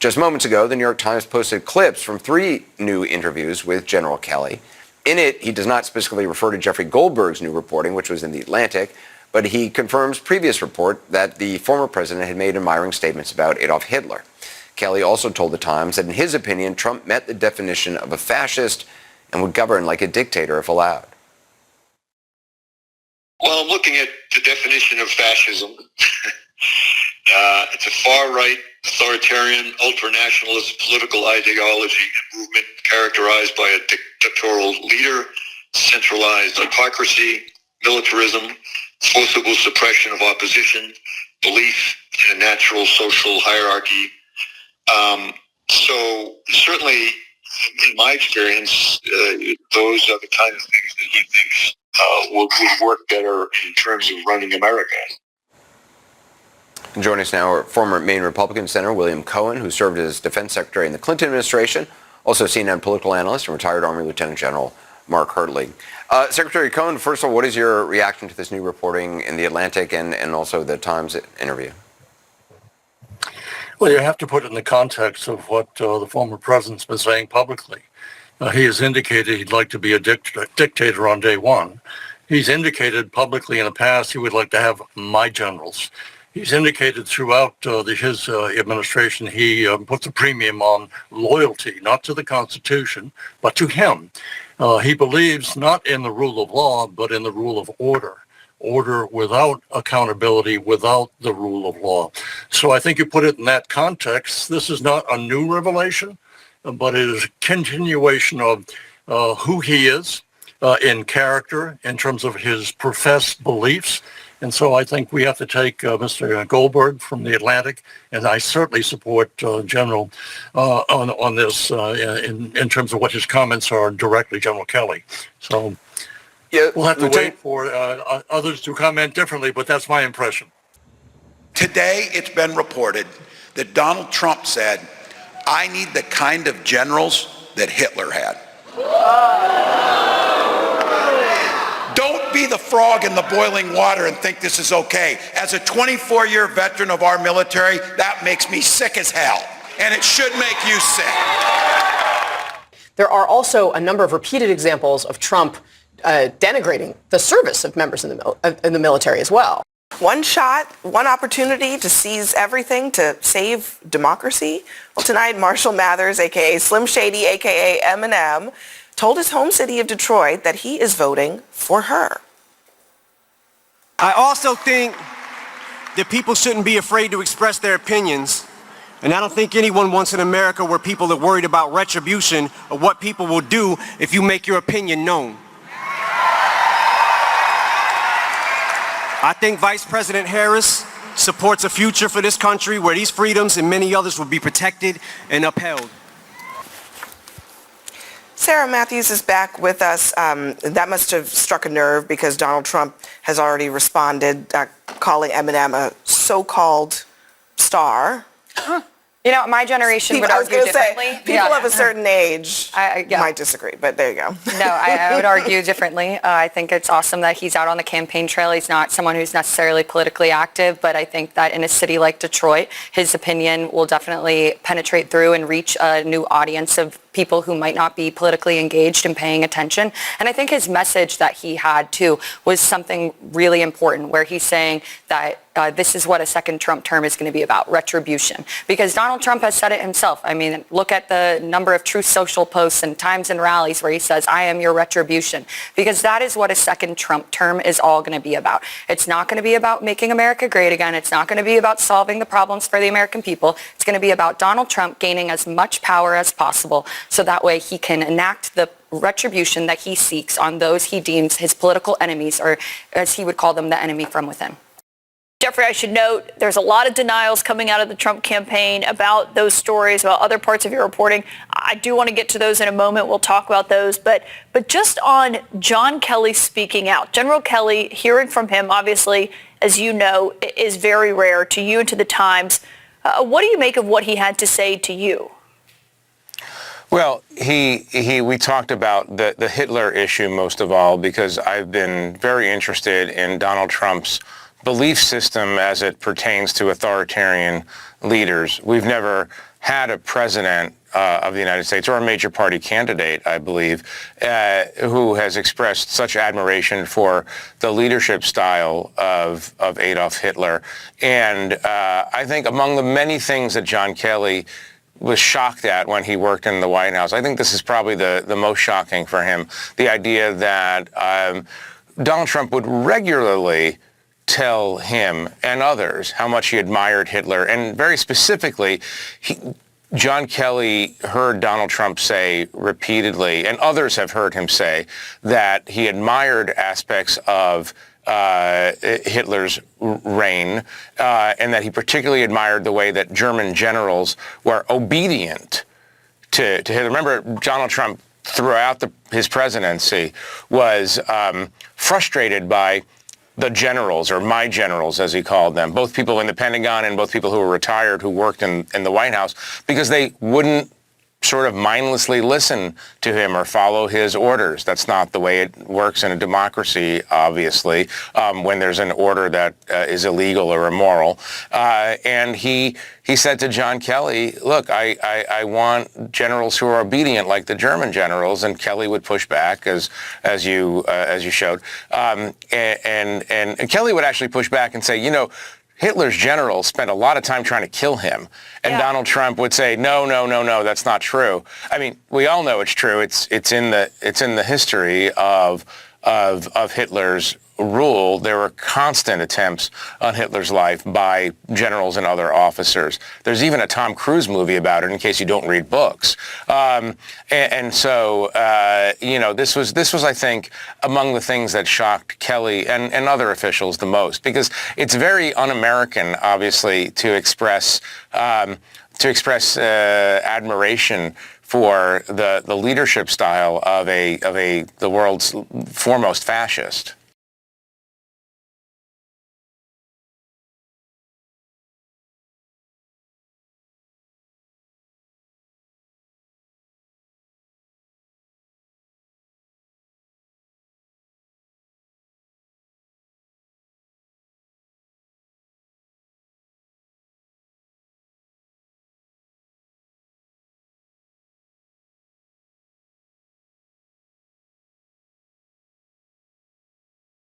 Just moments ago, the New York Times posted clips from 3 new interviews with General Kelly. In it, he does not specifically refer to Jeffrey Goldberg's new reporting, which was in The Atlantic, but he confirms previous report that the former president had made admiring statements about Adolf Hitler. Kelly also told the Times that in his opinion, Trump met the definition of a fascist and would govern like a dictator if allowed. Well, I'm looking at the definition of fascism. It's a far-right, authoritarian, ultranationalist political ideology and movement characterized by a dictatorial leader, centralized autocracy, militarism, forcible suppression of opposition, belief in a natural social hierarchy. So certainly, in my experience, those are the kind of things that he thinks would work better in terms of running America. And joining us now are former Maine Republican Senator William Cohen, who served as defense secretary in the Clinton administration, also CNN political analyst and retired Army Lieutenant General Mark Hertling. Secretary Cohen, first of all, what is your reaction to this new reporting in The Atlantic and also the Times interview? Well, you have to put it in the context of what the former president's been saying publicly. He has indicated he'd like to be a dictator on day one. He's indicated publicly in the past he would like to have my generals. He's indicated throughout his administration he puts a premium on loyalty, not to the Constitution, but to him. He believes not in the rule of law, but in the rule of order. Order without accountability, without the rule of law. So I think you put it in that context. This is not a new revelation, but it is a continuation of who he is in character, in terms of his professed beliefs. And so I think we have to take Mr. Goldberg from The Atlantic, and I certainly support General on this in terms of what his comments are directly, General Kelly. So yeah, we'll have to wait for others to comment differently, but that's my impression. Today, it's been reported that Donald Trump said, I need the kind of generals that Hitler had. Don't be the frog in the boiling water and think this is okay. As a 24-year veteran of our military, that makes me sick as hell, and it should make you sick. There are also a number of repeated examples of Trump denigrating the service of members in the military as well. One shot, one opportunity to seize everything to save democracy. Well, tonight, Marshall Mathers, a.k.a. Slim Shady, a.k.a. Eminem, told his home city of Detroit that he is voting for her. I also think that people shouldn't be afraid to express their opinions. And I don't think anyone wants an America where people are worried about retribution or what people will do if you make your opinion known. I think Vice President Harris supports a future for this country where these freedoms and many others will be protected and upheld. Sarah Matthews is back with us. That must have struck a nerve because Donald Trump has already responded, calling Eminem a so-called star. You know, my generation would argue differently. People of a certain age might disagree, but there you go. No, I would argue differently. I think it's awesome that he's out on the campaign trail. He's not someone who's necessarily politically active, but I think that in a city like Detroit, his opinion will definitely penetrate through and reach a new audience of people who might not be politically engaged and paying attention. And I think his message that he had, too, was something really important, where he's saying that this is what a second Trump term is going to be about, retribution. Because Donald Trump has said it himself. I mean, look at the number of Truth Social posts and times and rallies where he says, I am your retribution. Because that is what a second Trump term is all going to be about. It's not going to be about making America great again. It's not going to be about solving the problems for the American people. It's going to be about Donald Trump gaining as much power as possible so that way he can enact the retribution that he seeks on those he deems his political enemies, or as he would call them, the enemy from within. Jeffrey, I should note there's a lot of denials coming out of the Trump campaign about those stories, about other parts of your reporting. I do want to get to those in a moment. We'll talk about those. But just on John Kelly speaking out, General Kelly, hearing from him, obviously, as you know, is very rare to you and to the Times. What do you make of what he had to say to you? Well, we talked about the Hitler issue most of all, because I've been very interested in Donald Trump's belief system as it pertains to authoritarian leaders. We've never had a president of the United States, or a major party candidate, I believe, who has expressed such admiration for the leadership style of Adolf Hitler. And I think among the many things that John Kelly was shocked at when he worked in the White House, I think this is probably the most shocking for him, the idea that Donald Trump would regularly tell him and others how much he admired Hitler. And very specifically, John Kelly heard Donald Trump say repeatedly, and others have heard him say, that he admired aspects of Hitler's reign, and that he particularly admired the way that German generals were obedient to Hitler. Remember, Donald Trump, throughout his presidency, was frustrated by the generals, or my generals, as he called them, both people in the Pentagon and both people who were retired who worked in the White House, because they wouldn't sort of mindlessly listen to him or follow his orders. That's not the way it works in a democracy, obviously, when there's an order that is illegal or immoral. And he said to John Kelly, look, I want generals who are obedient like the German generals. And Kelly would push back, as you showed. And Kelly would actually push back and say, Hitler's generals spent a lot of time trying to kill him. And Donald Trump would say, no, that's not true. I mean, we all know it's true. It's in the history of Hitler's rule. There were constant attempts on Hitler's life by generals and other officers. There's even a Tom Cruise movie about it, in case you don't read books. So this was, I think, among the things that shocked Kelly and other officials the most, because it's very un-American, obviously, to express admiration for the leadership style of the world's foremost fascist.